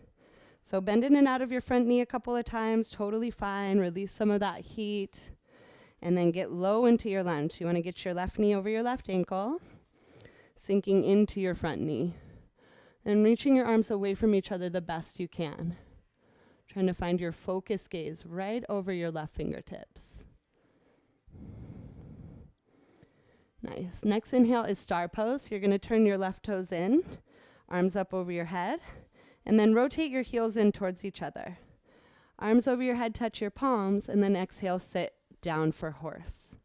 So bend in and out of your front knee a couple of times, totally fine. Release some of that heat. And then get low into your lunge. You want to get your left knee over your left ankle, sinking into your front knee. And reaching your arms away from each other the best you can. Trying to find your focus gaze right over your left fingertips. Nice. Next inhale is star pose. So you're going to turn your left toes in, arms up over your head, and then rotate your heels in towards each other. Arms over your head, touch your palms, and then exhale, sit down for horse.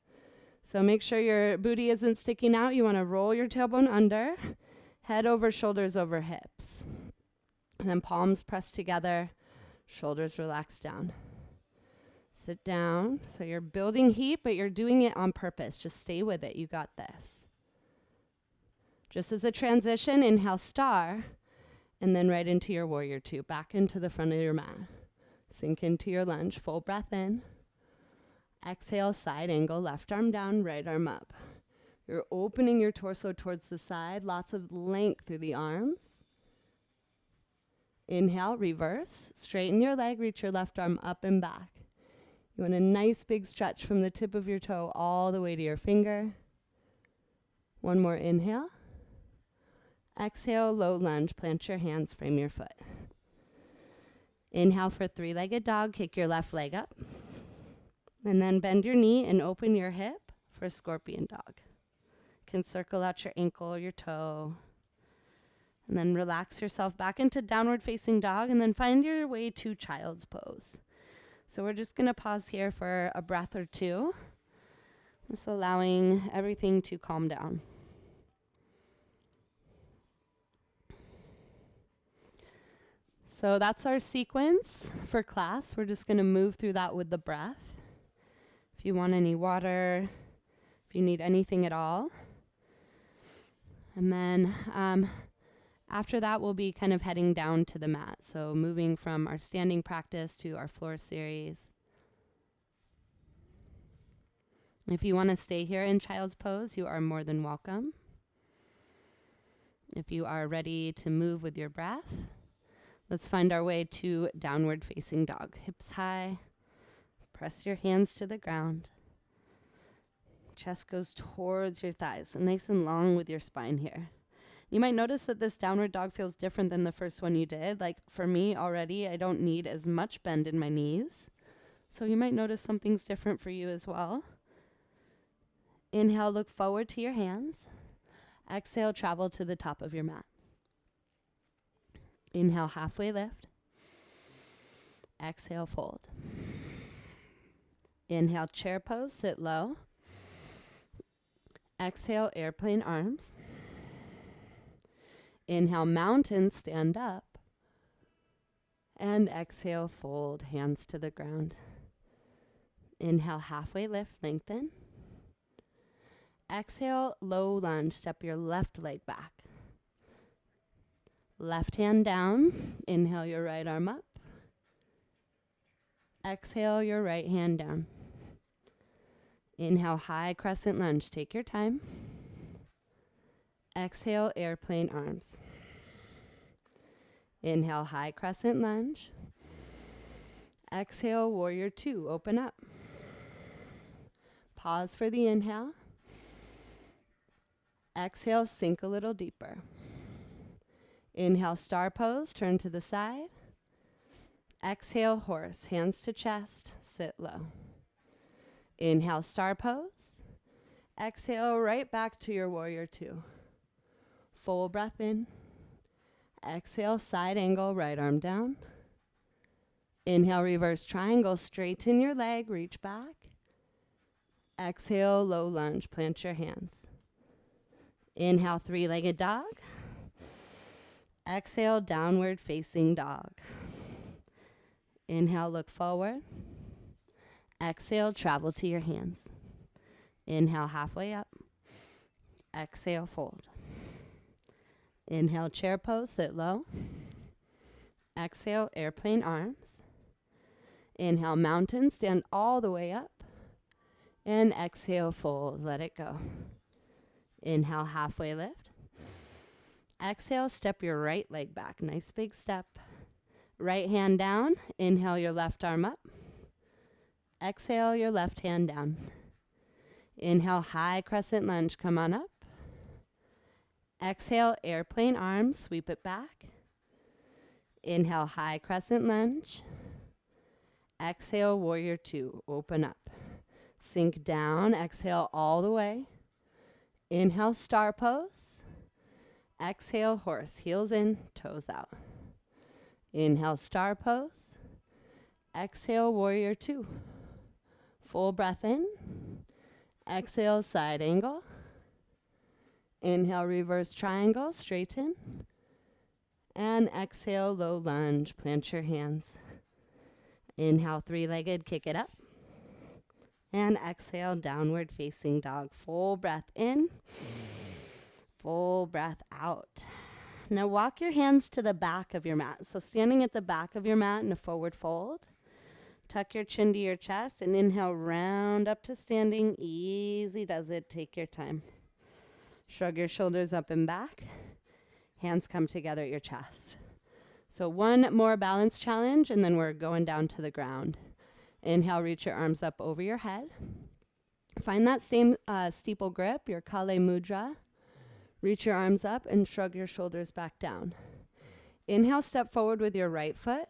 So make sure your booty isn't sticking out. You want to roll your tailbone under, head over, shoulders over hips. And then palms press together, shoulders relax down. Sit down. So you're building heat, but you're doing it on purpose. Just stay with it. You got this. Just as a transition, inhale star, and then right into your warrior two, back into the front of your mat. Sink into your lunge, full breath in. Exhale, side angle, left arm down, right arm up. You're opening your torso towards the side, lots of length through the arms. Inhale, reverse, straighten your leg, reach your left arm up and back. You want a nice big stretch from the tip of your toe all the way to your finger. One more inhale. Exhale, low lunge, plant your hands, frame your foot. Inhale for three-legged dog, kick your left leg up. And then bend your knee and open your hip for scorpion dog. You can circle out your ankle or your toe. And then relax yourself back into downward facing dog and then find your way to child's pose. So we're just going to pause here for a breath or two. Just allowing everything to calm down. So that's our sequence for class. We're just going to move through that with the breath. If you want any water, if you need anything at all. And then after that, we'll be kind of heading down to the mat. So moving from our standing practice to our floor series. If you want to stay here in child's pose, you are more than welcome. If you are ready to move with your breath, let's find our way to downward facing dog. Hips high. Press your hands to the ground. Chest goes towards your thighs, so nice and long with your spine here. You might notice that this downward dog feels different than the first one you did. Like for me already, I don't need as much bend in my knees. So you might notice something's different for you as well. Inhale, look forward to your hands. Exhale, travel to the top of your mat. Inhale, halfway lift. Exhale, fold. Inhale, chair pose, sit low. Exhale, airplane arms. Inhale, mountain, stand up. And exhale, fold, hands to the ground. Inhale, halfway lift, lengthen. Exhale, low lunge, step your left leg back. Left hand down. Inhale your right arm up. Exhale your right hand down. Inhale, high crescent lunge. Take your time. Exhale, airplane arms. Inhale, high crescent lunge. Exhale, warrior two. Open up. Pause for the inhale. Exhale, sink a little deeper. Inhale, star pose. Turn to the side. Exhale, horse. Hands to chest. Sit low. Inhale, star pose. Exhale, right back to your warrior two. Full breath in. Exhale, side angle, right arm down. Inhale, reverse triangle, straighten your leg, reach back. Exhale, low lunge, plant your hands. Inhale, three-legged dog. Exhale, downward facing dog. Inhale, look forward. Exhale, travel to your hands. Inhale, halfway up. Exhale, fold. Inhale, chair pose, sit low. Exhale, airplane arms. Inhale, mountain, stand all the way up. And exhale, fold, let it go. Inhale, halfway lift. Exhale, step your right leg back. Nice big step. Right hand down. Inhale, your left arm up. Exhale, your left hand down. Inhale, high crescent lunge. Come on up. Exhale, airplane arms. Sweep it back. Inhale, high crescent lunge. Exhale, warrior two. Open up. Sink down. Exhale all the way. Inhale, star pose. Exhale, horse. Heels in, toes out. Inhale, star pose. Exhale, warrior two. Full breath in. Exhale, side angle. Inhale, reverse triangle, straighten. And exhale, low lunge, plant your hands. Inhale, three-legged, kick it up. And exhale, downward facing dog. Full breath in. Full breath out. Now walk your hands to the back of your mat. So standing at the back of your mat in a forward fold. Tuck your chin to your chest and inhale, round up to standing. Easy does it. Take your time. Shrug your shoulders up and back. Hands come together at your chest. So one more balance challenge and then we're going down to the ground. Inhale, reach your arms up over your head. Find that same steeple grip, your Kale Mudra. Reach your arms up and shrug your shoulders back down. Inhale, step forward with your right foot.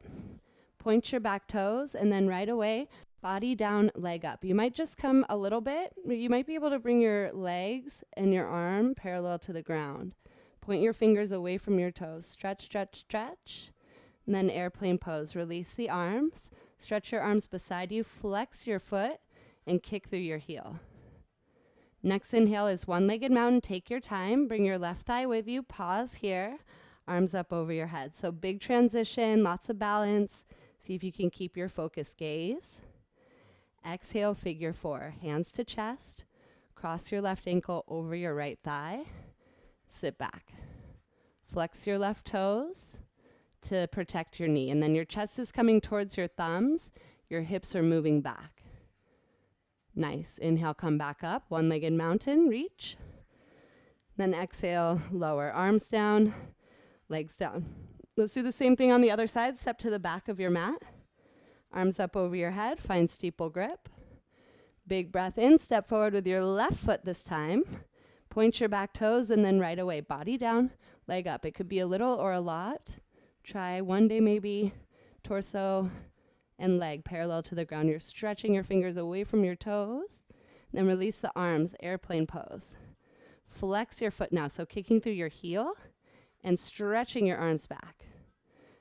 Point your back toes and then right away, body down, leg up. You might just come a little bit. You might be able to bring your legs and your arm parallel to the ground. Point your fingers away from your toes. Stretch, stretch, stretch. And then airplane pose. Release the arms. Stretch your arms beside you. Flex your foot and kick through your heel. Next inhale is one-legged mountain. Take your time. Bring your left thigh with you. Pause here. Arms up over your head. So big transition, lots of balance. See if you can keep your focused gaze. Exhale, figure four. Hands to chest. Cross your left ankle over your right thigh. Sit back. Flex your left toes to protect your knee. And then your chest is coming towards your thumbs. Your hips are moving back. Nice. Inhale, come back up. One-legged mountain, reach. Then exhale, lower. Arms down, legs down. Let's do the same thing on the other side. Step to the back of your mat. Arms up over your head. Find steeple grip. Big breath in. Step forward with your left foot this time. Point your back toes and then right away, body down, leg up. It could be a little or a lot. Try one day maybe torso and leg parallel to the ground. You're stretching your fingers away from your toes. Then release the arms, airplane pose. Flex your foot now. So kicking through your heel and stretching your arms back.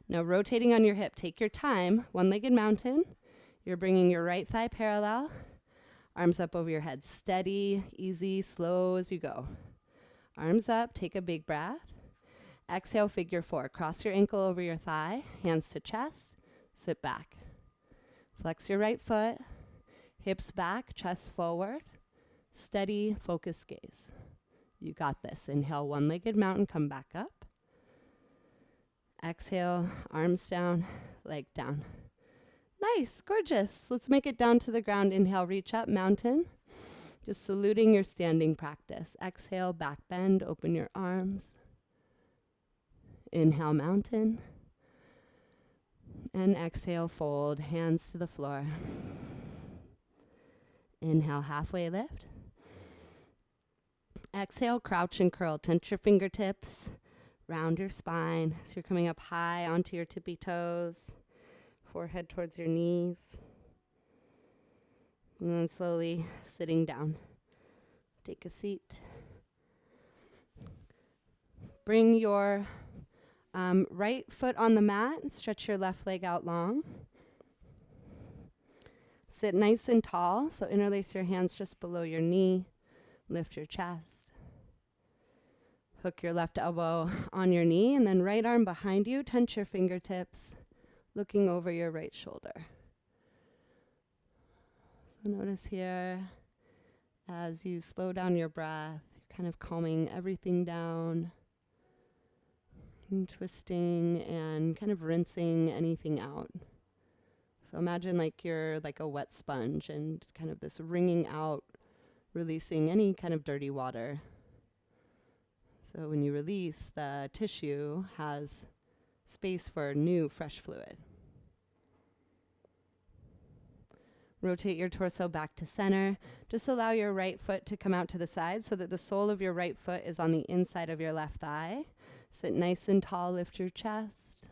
Now rotating on your hip. Take your time. One-legged mountain. You're bringing your right thigh parallel. Arms up over your head. Steady, easy, slow as you go. Arms up. Take a big breath. Exhale, figure four. Cross your ankle over your thigh. Hands to chest. Sit back. Flex your right foot. Hips back, chest forward. Steady, focused gaze. You got this. Inhale, one-legged mountain. Come back up. Exhale, arms down, leg down. Nice, gorgeous. Let's make it down to the ground. Inhale, reach up, mountain. Just saluting your standing practice. Exhale, back bend, open your arms. Inhale, mountain. And exhale, fold, hands to the floor. Inhale, halfway lift. Exhale, crouch and curl. Tense your fingertips. Round your spine. So you're coming up high onto your tippy toes. Forehead towards your knees. And then slowly sitting down. Take a seat. Bring your right foot on the mat. Stretch your left leg out long. Sit nice and tall. So interlace your hands just below your knee. Lift your chest. Hook your left elbow on your knee. And then right arm behind you. Tense your fingertips. Looking over your right shoulder. So notice here, as you slow down your breath, you're kind of calming everything down, and twisting and kind of rinsing anything out. So imagine like you're like a wet sponge and kind of this wringing out, releasing any kind of dirty water. So when you release, the tissue has space for new, fresh fluid. Rotate your torso back to center. Just allow your right foot to come out to the side so that the sole of your right foot is on the inside of your left thigh. Sit nice and tall, lift your chest.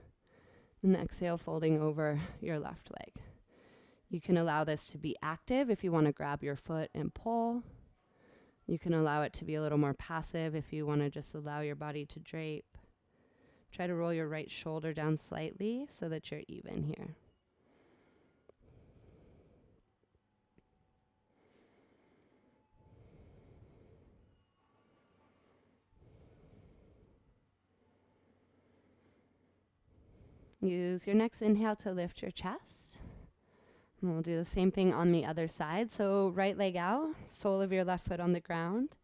And exhale, folding over your left leg. You can allow this to be active if you want to grab your foot and pull. You can allow it to be a little more passive if you want to just allow your body to drape. Try to roll your right shoulder down slightly so that you're even here. Use your next inhale to lift your chest. And we'll do the same thing on the other side. So right leg out, sole of your left foot on the ground.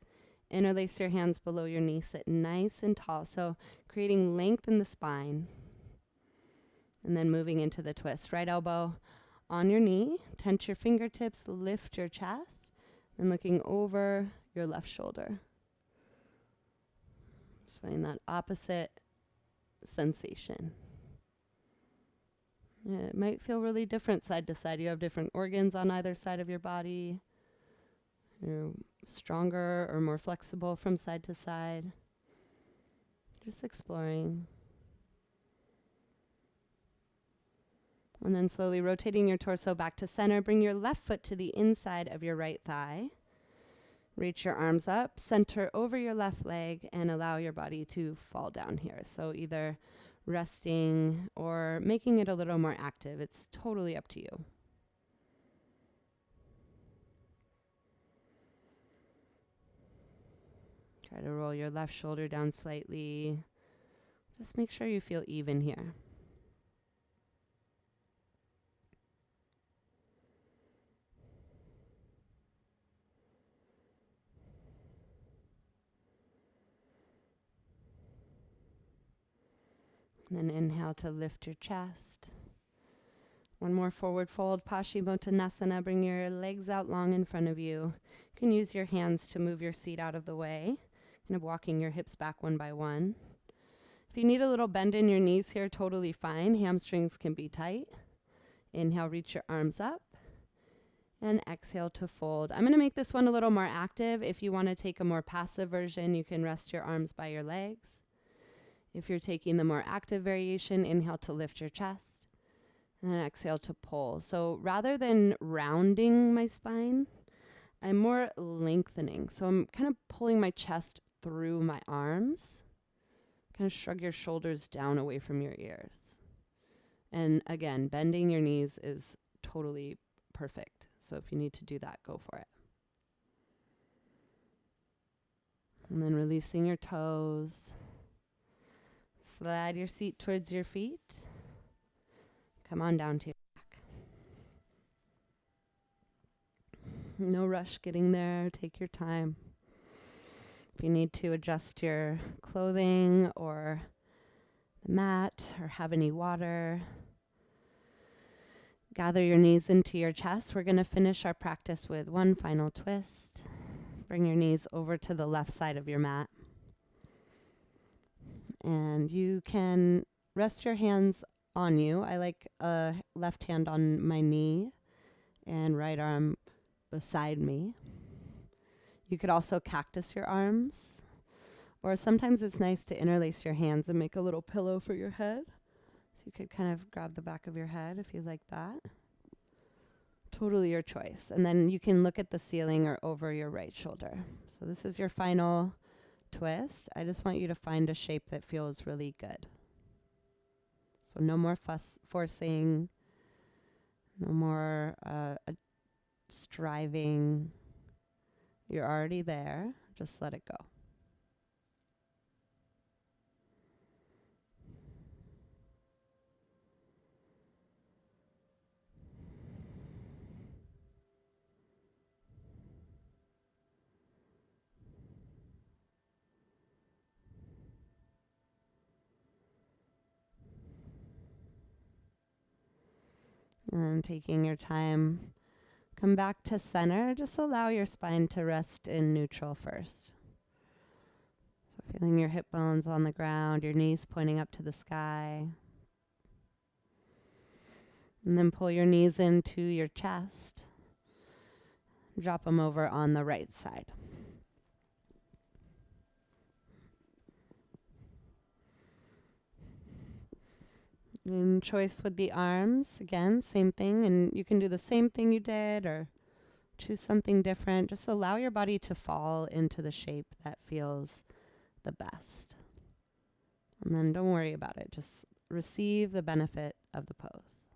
Interlace your hands below your knee. Sit nice and tall. So creating length in the spine. And then moving into the twist. Right elbow on your knee. Tense your fingertips. Lift your chest. And looking over your left shoulder. Just find that opposite sensation. It might feel really different side to side. You have different organs on either side of your body. You're stronger or more flexible from side to side. Just exploring. And then slowly rotating your torso back to center. Bring your left foot to the inside of your right thigh. Reach your arms up, center over your left leg, and allow your body to fall down here. So either resting or making it a little more active. It's totally up to you. Try to roll your left shoulder down slightly. Just make sure you feel even here. And then inhale to lift your chest. One more forward fold, Paschimottanasana. Bring your legs out long in front of you. You can use your hands to move your seat out of the way, kind of walking your hips back one by one. If you need a little bend in your knees here, totally fine. Hamstrings can be tight. Inhale, reach your arms up. And exhale to fold. I'm going to make this one a little more active. If you want to take a more passive version, you can rest your arms by your legs. If you're taking the more active variation, inhale to lift your chest, and then exhale to pull. So rather than rounding my spine, I'm more lengthening. So I'm kind of pulling my chest through my arms. Kind of shrug your shoulders down away from your ears. And again, bending your knees is totally perfect. So if you need to do that, go for it. And then releasing your toes. Slide your seat towards your feet. Come on down to your back. No rush getting there. Take your time. If you need to adjust your clothing or the mat or have any water. Gather your knees into your chest. We're going to finish our practice with one final twist. Bring your knees over to the left side of your mat. And you can rest your hands on you. I like a left hand on my knee and right arm beside me. You could also cactus your arms. Or sometimes it's nice to interlace your hands and make a little pillow for your head. So you could kind of grab the back of your head if you like that. Totally your choice. And then you can look at the ceiling or over your right shoulder. So this is your final twist. I just want you to find a shape that feels really good. So no more forcing, no more striving. You're already there. Just let it go. And then taking your time, come back to center. Just allow your spine to rest in neutral first. So feeling your hip bones on the ground, your knees pointing up to the sky. And then pull your knees into your chest. Drop them over on the right side. And choice with the arms, again, same thing. And you can do the same thing you did or choose something different. Just allow your body to fall into the shape that feels the best. And then don't worry about it. Just receive the benefit of the pose.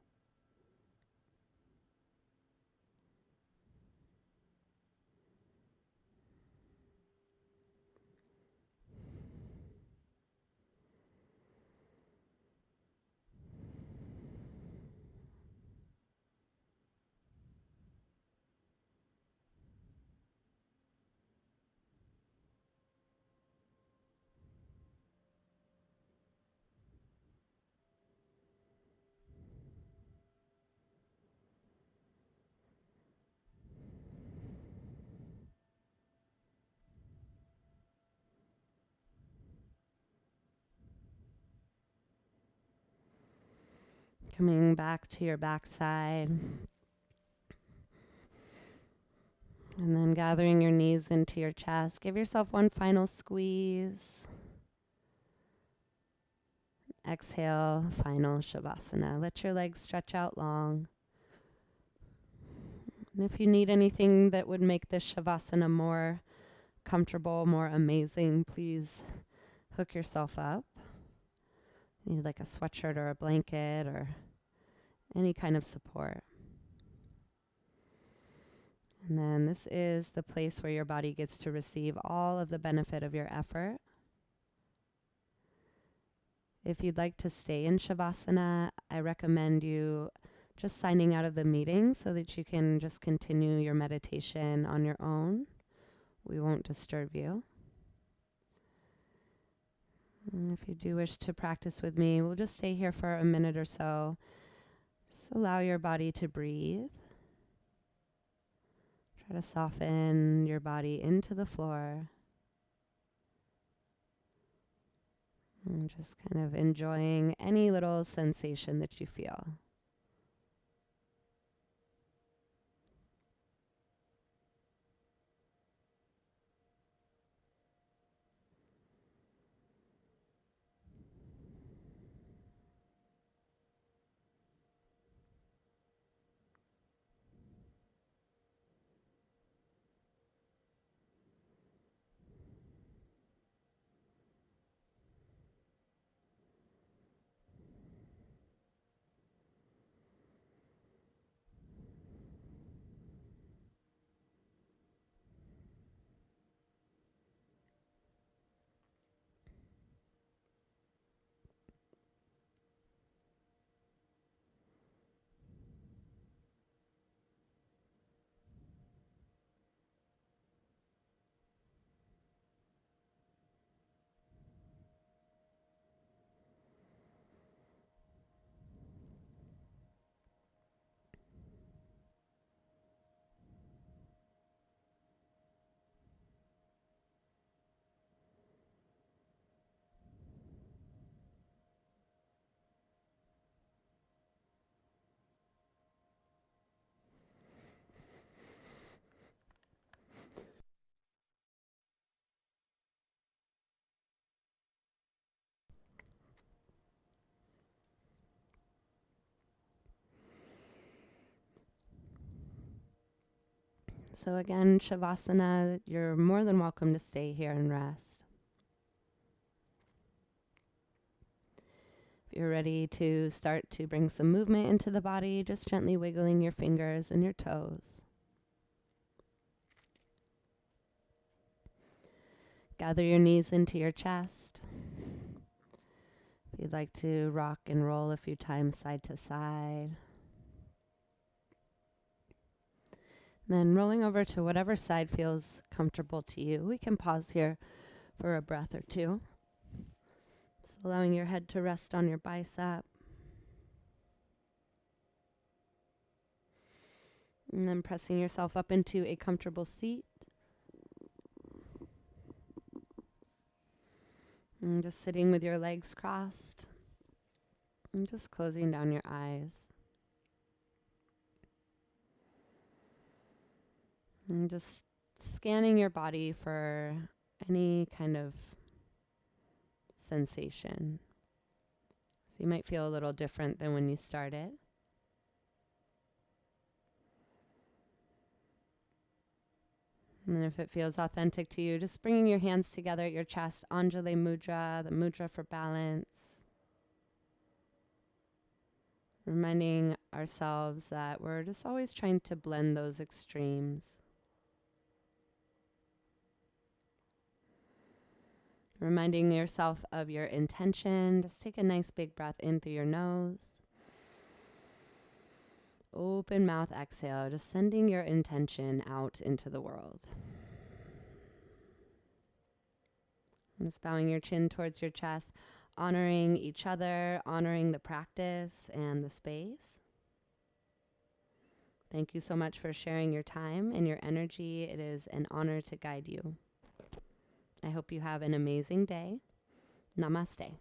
Coming back to your backside. And then gathering your knees into your chest. Give yourself one final squeeze. Exhale, final Shavasana. Let your legs stretch out long. And if you need anything that would make this Shavasana more comfortable, more amazing, please hook yourself up. You need like a sweatshirt or a blanket or any kind of support. And then this is the place where your body gets to receive all of the benefit of your effort. If you'd like to stay in Shavasana, I recommend you just signing out of the meeting so that you can just continue your meditation on your own. We won't disturb you. And if you do wish to practice with me, we'll just stay here for a minute or so. Just allow your body to breathe. Try to soften your body into the floor. And just kind of enjoying any little sensation that you feel. So again, Shavasana, you're more than welcome to stay here and rest. If you're ready to start to bring some movement into the body, just gently wiggling your fingers and your toes. Gather your knees into your chest. If you'd like to rock and roll a few times side to side. Then rolling over to whatever side feels comfortable to you. We can pause here for a breath or two. Just allowing your head to rest on your bicep. And then pressing yourself up into a comfortable seat. And just sitting with your legs crossed. And just closing down your eyes. And just scanning your body for any kind of sensation. So you might feel a little different than when you started. And then if it feels authentic to you, just bringing your hands together at your chest, Anjali Mudra, the mudra for balance. Reminding ourselves that we're just always trying to blend those extremes. Reminding yourself of your intention. Just take a nice big breath in through your nose. Open mouth exhale, just sending your intention out into the world. Just bowing your chin towards your chest, honoring each other, honoring the practice and the space. Thank you so much for sharing your time and your energy. It is an honor to guide you. I hope you have an amazing day. Namaste.